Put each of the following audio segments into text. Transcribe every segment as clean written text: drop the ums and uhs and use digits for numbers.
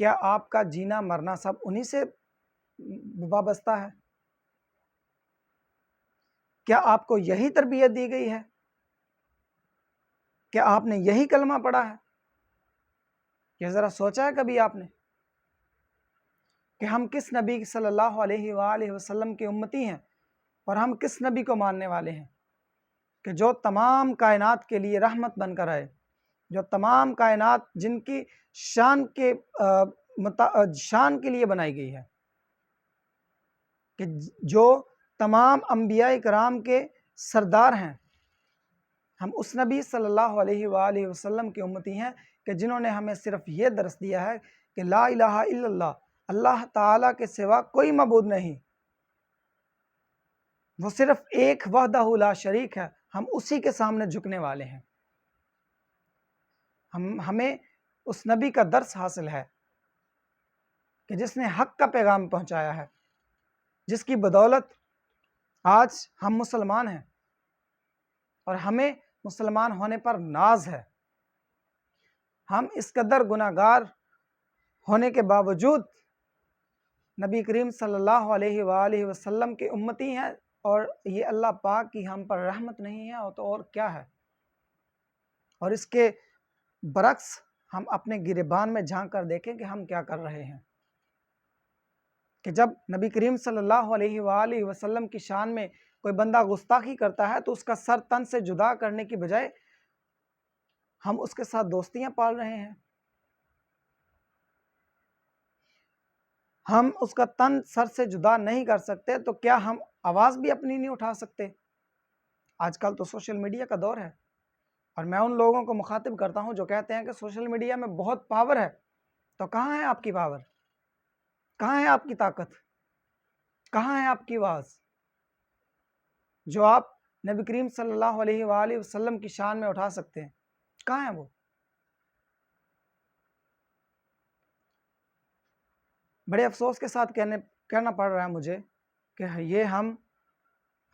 کیا آپ کا جینا مرنا سب انہی سے وابستہ ہے؟ کیا آپ کو یہی تربیت دی گئی ہے؟ کیا آپ نے یہی کلمہ پڑھا ہے؟ یہ ذرا سوچا ہے کبھی آپ نے کہ ہم کس نبی صلی اللہ علیہ وآلہ وسلم کے امتی ہیں، اور ہم کس نبی کو ماننے والے ہیں کہ جو تمام کائنات کے لیے رحمت بن کر آئے، جو تمام کائنات جن کی شان کے لیے بنائی گئی ہے، کہ جو تمام انبیاء کرام کے سردار ہیں، ہم اس نبی صلی اللہ علیہ وآلہ وسلم کے امتی ہیں کہ جنہوں نے ہمیں صرف یہ درس دیا ہے کہ لا الہ الا اللہ، اللہ تعالیٰ کے سوا کوئی معبود نہیں، وہ صرف ایک وحدہ لا شریک ہے، ہم اسی کے سامنے جھکنے والے ہیں۔ ہمیں اس نبی کا درس حاصل ہے کہ جس نے حق کا پیغام پہنچایا ہے، جس کی بدولت آج ہم مسلمان ہیں، اور ہمیں مسلمان ہونے پر ناز ہے۔ ہم اس قدر گناہگار ہونے کے باوجود نبی کریم صلی اللہ علیہ وآلہ وسلم کے امتی ہیں، اور یہ اللہ پاک کی ہم پر رحمت نہیں ہے تو اور کیا ہے؟ اور اس کے برعکس ہم اپنے گریبان میں جھانک کر دیکھیں کہ ہم کیا کر رہے ہیں، کہ جب نبی کریم صلی اللہ علیہ وآلہ وسلم کی شان میں کوئی بندہ گستاخی کرتا ہے تو اس کا سر تن سے جدا کرنے کی بجائے ہم اس کے ساتھ دوستیاں پال رہے ہیں، ہم اس کا تن سر سے جدا نہیں کر سکتے تو کیا ہم آواز بھی اپنی نہیں اٹھا سکتے؟ آج کل تو سوشل میڈیا کا دور ہے، اور میں ان لوگوں کو مخاطب کرتا ہوں جو کہتے ہیں کہ سوشل میڈیا میں بہت پاور ہے، تو کہاں ہے آپ کی پاور؟ کہاں ہے آپ کی طاقت؟ کہاں ہے آپ کی آواز جو آپ نبی کریم صلی اللہ علیہ وآلہ وسلم کی شان میں اٹھا سکتے ہیں؟ کہاں ہے وہ؟ بڑے افسوس کے ساتھ کہنا پڑ رہا ہے مجھے کہ یہ ہم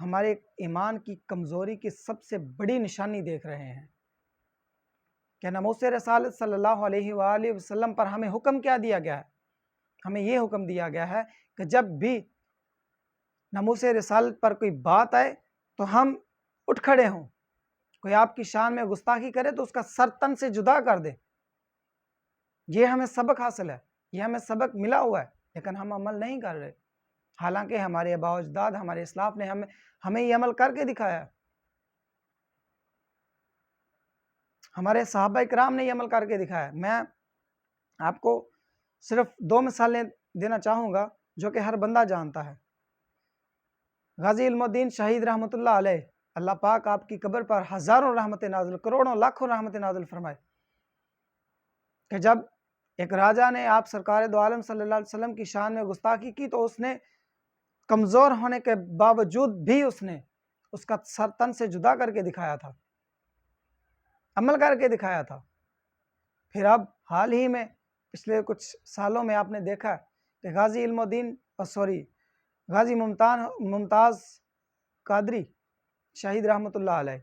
ہمارے ایمان کی کمزوری کی سب سے بڑی نشانی دیکھ رہے ہیں کہ ناموس رسالت صلی اللہ علیہ وآلہ وسلم پر ہمیں حکم کیا دیا گیا ہے؟ ہمیں یہ حکم دیا گیا ہے کہ جب بھی ناموس رسالت پر کوئی بات آئے تو ہم اٹھ کھڑے ہوں، کوئی آپ کی شان میں گستاخی کرے تو اس کا سر تن سے جدا کر دے۔ یہ ہمیں سبق حاصل ہے، یہ ہمیں سبق ملا ہوا ہے، لیکن ہم عمل نہیں کر رہے، حالانکہ ہمارے آباء و اجداد، ہمارے اسلاف نے ہمیں یہ عمل کر کے دکھایا، ہمارے صحابہ کرام نے یہ عمل کر کے دکھایا۔ میں آپ کو صرف 2 مثالیں دینا چاہوں گا جو کہ ہر بندہ جانتا ہے۔ غازی علم الدین شہید رحمۃ اللہ علیہ، اللہ پاک آپ کی قبر پر ہزاروں رحمت نازل، کروڑوں لاکھوں رحمت نازل فرمائے، کہ جب ایک راجہ نے آپ سرکار دو عالم صلی اللہ علیہ وسلم کی شان میں گستاخی کی تو اس نے کمزور ہونے کے باوجود بھی اس نے اس کا سر تن سے جدا کر کے دکھایا تھا، عمل کر کے دکھایا تھا۔ پھر اب حال ہی میں پچھلے کچھ سالوں میں آپ نے دیکھا کہ غازی ممتاز قادری شہید رحمۃ اللہ علیہ،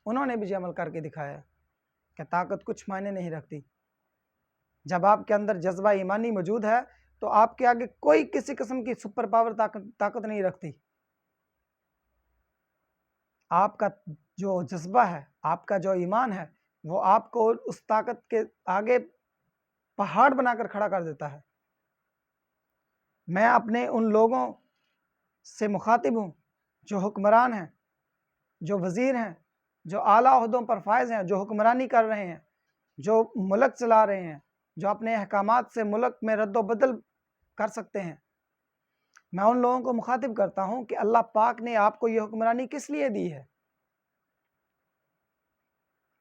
انہوں نے بھی یہ عمل کر کے دکھایا کہ طاقت کچھ معنی نہیں رکھتی۔ جب آپ کے اندر جذبہ ایمانی موجود ہے تو آپ کے آگے کوئی کسی قسم کی سپر پاور طاقت نہیں رکھتی۔ آپ کا جو جذبہ ہے، آپ کا جو ایمان ہے، وہ آپ کو اس طاقت کے آگے پہاڑ بنا کر کھڑا کر دیتا ہے۔ میں اپنے ان لوگوں سے مخاطب ہوں جو حکمران ہیں، جو وزیر ہیں، جو اعلیٰ عہدوں پر فائز ہیں، جو حکمرانی کر رہے ہیں، جو ملک چلا رہے ہیں، جو اپنے احکامات سے ملک میں رد و بدل کر سکتے ہیں۔ میں ان لوگوں کو مخاطب کرتا ہوں کہ اللہ پاک نے آپ کو یہ حکمرانی کس لیے دی ہے؟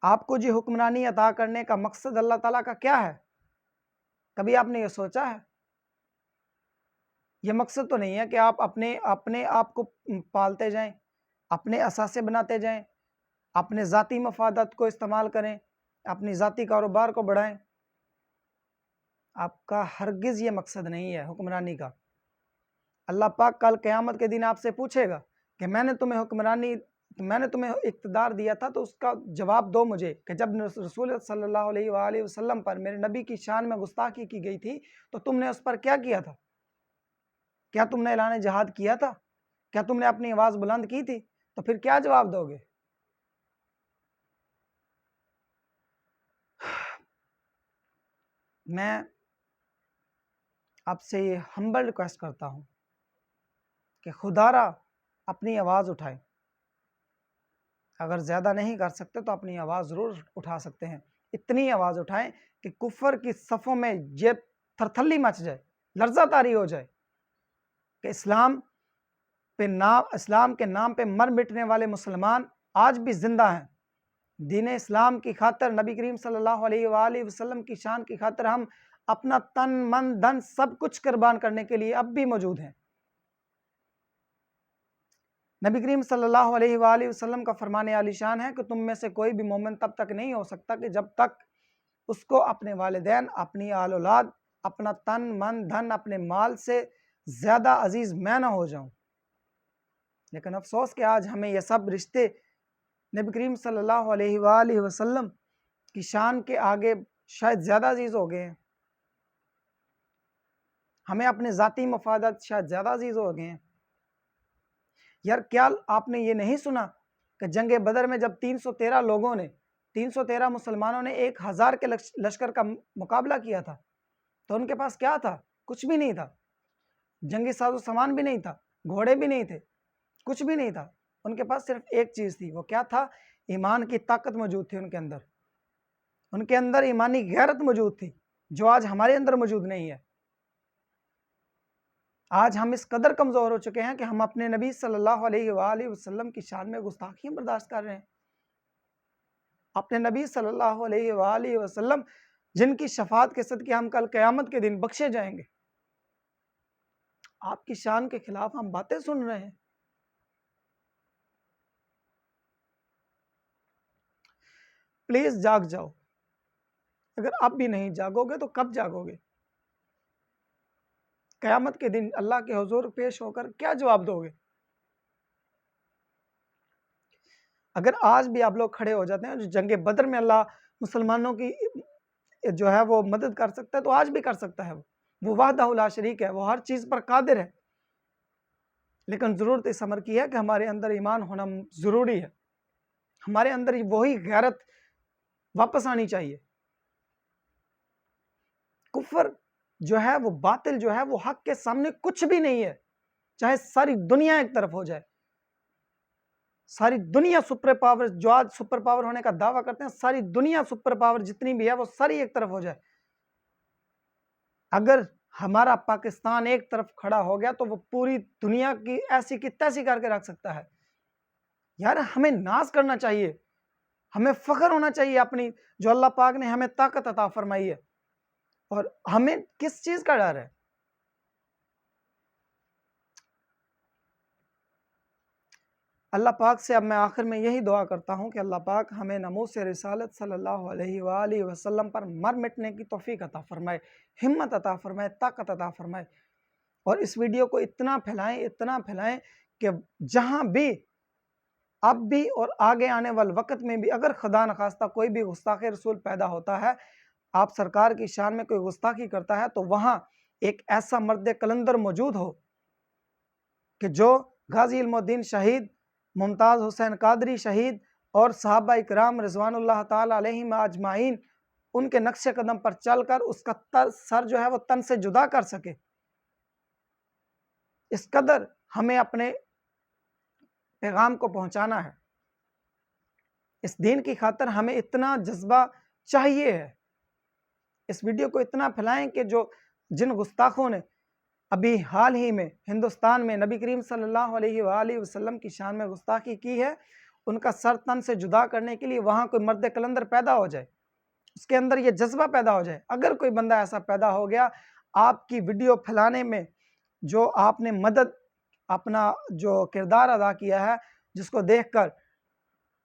آپ کو یہ حکمرانی عطا کرنے کا مقصد اللہ تعالیٰ کا کیا ہے؟ کبھی آپ نے یہ سوچا ہے؟ یہ مقصد تو نہیں ہے کہ آپ اپنے آپ کو پالتے جائیں، اپنے اثاثے بناتے جائیں، اپنے ذاتی مفادات کو استعمال کریں، اپنی ذاتی کاروبار کو بڑھائیں۔ آپ کا ہرگز یہ مقصد نہیں ہے حکمرانی کا۔ اللہ پاک کل قیامت کے دن آپ سے پوچھے گا کہ میں نے تمہیں حکمرانی تو میں نے تمہیں اقتدار دیا تھا، تو اس کا جواب دو مجھے کہ جب رسول صلی اللہ علیہ وآلہ وسلم پر میرے نبی کی شان میں گستاخی کی گئی تھی تو تم نے اس پر کیا کیا تھا؟ کیا تم نے اعلان جہاد کیا تھا؟ کیا تم نے اپنی آواز بلند کی تھی؟ تو پھر کیا جواب دو گے؟ میں آپ سے یہ ہمبل ریکویسٹ کرتا ہوں کہ خدا را اپنی آواز اٹھائیں. اگر زیادہ نہیں کر سکتے تو اپنی آواز ضرور اٹھا سکتے ہیں. اتنی آواز اٹھائیں کہ کفر کی صفوں میں یہ تھرتھلی مچ جائے، لرزہ طاری ہو جائے کہ اسلام کے نام پہ مر مٹنے والے مسلمان آج بھی زندہ ہیں. دین اسلام کی خاطر، نبی کریم صلی اللہ علیہ وآلہ وسلم کی شان کی خاطر ہم اپنا تن من دھن سب کچھ قربان کرنے کے لیے اب بھی موجود ہیں. نبی کریم صلی اللہ علیہ وآلہ وسلم کا فرمان عالی شان ہے کہ تم میں سے کوئی بھی مومن تب تک نہیں ہو سکتا کہ جب تک اس کو اپنے والدین، اپنی آل اولاد، اپنا تن من دھن، اپنے مال سے زیادہ عزیز میں نہ ہو جاؤں. لیکن افسوس کہ آج ہمیں یہ سب رشتے نبی کریم صلی اللہ علیہ وآلہ وسلم کی شان کے آگے شاید زیادہ عزیز ہو گئے ہیں. ہمیں اپنے ذاتی مفادات شاید زیادہ عزیز ہو گئے ہیں. یار کیا آپ نے یہ نہیں سنا کہ جنگ بدر میں جب 313 لوگوں نے، 313 مسلمانوں نے 1000 کے لشکر کا مقابلہ کیا تھا تو ان کے پاس کیا تھا؟ کچھ بھی نہیں تھا. جنگی ساز و سامان بھی نہیں تھا، گھوڑے بھی نہیں تھے، کچھ بھی نہیں تھا. ان کے پاس صرف ایک چیز تھی. وہ کیا تھا؟ ایمان کی طاقت موجود تھی ان کے اندر. ان کے اندر ایمانی غیرت موجود تھی جو آج ہمارے اندر موجود نہیں ہے. آج ہم اس قدر کمزور ہو چکے ہیں کہ ہم اپنے نبی صلی اللہ علیہ وآلہ وسلم کی شان میں گستاخیاں برداشت کر رہے ہیں. اپنے نبی صلی اللہ علیہ وآلہ وسلم جن کی شفاعت کے صدقے ہم کل قیامت کے دن بخشے جائیں گے، آپ کی شان کے خلاف ہم باتیں سن رہے ہیں. پلیز جاگ جاؤ. اگر اب بھی نہیں جاگو گے تو کب جاگو گے؟ قیامت کے دن اللہ کے حضور پیش ہو کر کیا جواب دو گے؟ اگر آج بھی آپ لوگ کھڑے ہو جاتے ہیں، جو جنگ بدر میں اللہ مسلمانوں کی جو ہے وہ مدد کر سکتا ہے تو آج بھی کر سکتا ہے. وہ وحدہ لا شریک ہے، وہ ہر چیز پر قادر ہے. لیکن ضرورت اس امر کی ہے کہ ہمارے اندر ایمان ہونا ضروری ہے. ہمارے اندر وہی غیرت واپس آنی چاہیے. کفر جو ہے وہ باطل جو ہے وہ حق کے سامنے کچھ بھی نہیں ہے. چاہے ساری دنیا ایک طرف ہو جائے، ساری دنیا سپر پاور، جو آج سپر پاور ہونے کا دعویٰ کرتے ہیں، ساری دنیا سپر پاور جتنی بھی ہے وہ ساری ایک طرف ہو جائے، اگر ہمارا پاکستان ایک طرف کھڑا ہو گیا تو وہ پوری دنیا کی ایسی کی تیسی کر کے رکھ سکتا ہے. یار ہمیں ناز کرنا چاہیے، ہمیں فخر ہونا چاہیے اپنی جو اللہ پاک نے ہمیں طاقت عطا فرمائی ہے. اور ہمیں کس چیز کا ڈر ہے؟ اللہ پاک سے اب میں آخر میں یہی دعا کرتا ہوں کہ اللہ پاک ہمیں ناموس رسالت صلی اللہ علیہ وآلہ وسلم پر مر مٹنے کی توفیق عطا فرمائے، ہمت عطا فرمائے، طاقت عطا فرمائے. اور اس ویڈیو کو اتنا پھیلائیں کہ جہاں بھی اب بھی اور آگے آنے والے وقت میں بھی اگر خدا نخواستہ کوئی بھی گستاخ رسول پیدا ہوتا ہے، آپ سرکار کی شان میں کوئی گستاخی کرتا ہے، تو وہاں ایک ایسا مرد کلندر موجود ہو کہ جو غازی علم الدین شہید، ممتاز حسین قادری شہید اور صحابہ اکرام رضوان اللہ تعالی علیہم اجمعین ان کے نقش قدم پر چل کر اس کا سر جو ہے وہ تن سے جدا کر سکے. اس قدر ہمیں اپنے پیغام کو پہنچانا ہے. اس دین کی خاطر ہمیں اتنا جذبہ چاہیے ہے. اس ویڈیو کو اتنا پھیلائیں کہ جن گستاخوں نے ابھی حال ہی میں ہندوستان میں نبی کریم صلی اللہ علیہ وآلہ وسلم کی شان میں گستاخی کی ہے، ان کا سر تن سے جدا کرنے کے لیے وہاں کوئی مرد کلندر پیدا ہو جائے، اس کے اندر یہ جذبہ پیدا ہو جائے. اگر کوئی بندہ ایسا پیدا ہو گیا، آپ کی ویڈیو پھیلانے میں جو آپ نے مدد اپنا جو کردار ادا کیا ہے، جس کو دیکھ کر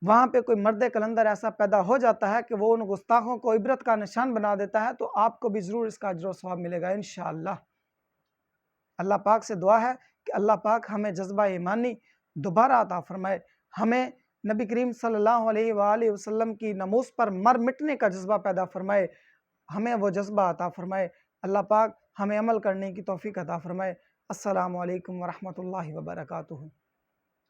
وہاں پہ کوئی مرد کلندر ایسا پیدا ہو جاتا ہے کہ وہ ان گستاخوں کو عبرت کا نشان بنا دیتا ہے، تو آپ کو بھی ضرور اس کا اجر و ثواب ملے گا انشاءاللہ. اللہ پاک سے دعا ہے کہ اللہ پاک ہمیں جذبہ ایمانی دوبارہ عطا فرمائے، ہمیں نبی کریم صلی اللہ علیہ وآلہ وسلم کی ناموس پر مر مٹنے کا جذبہ پیدا فرمائے، ہمیں وہ جذبہ عطا فرمائے۔ اللہ پاک ہمیں عمل کرنے کی توفیق عطا فرمائے۔ السلام علیکم ورحمۃ اللہ وبرکاتہ۔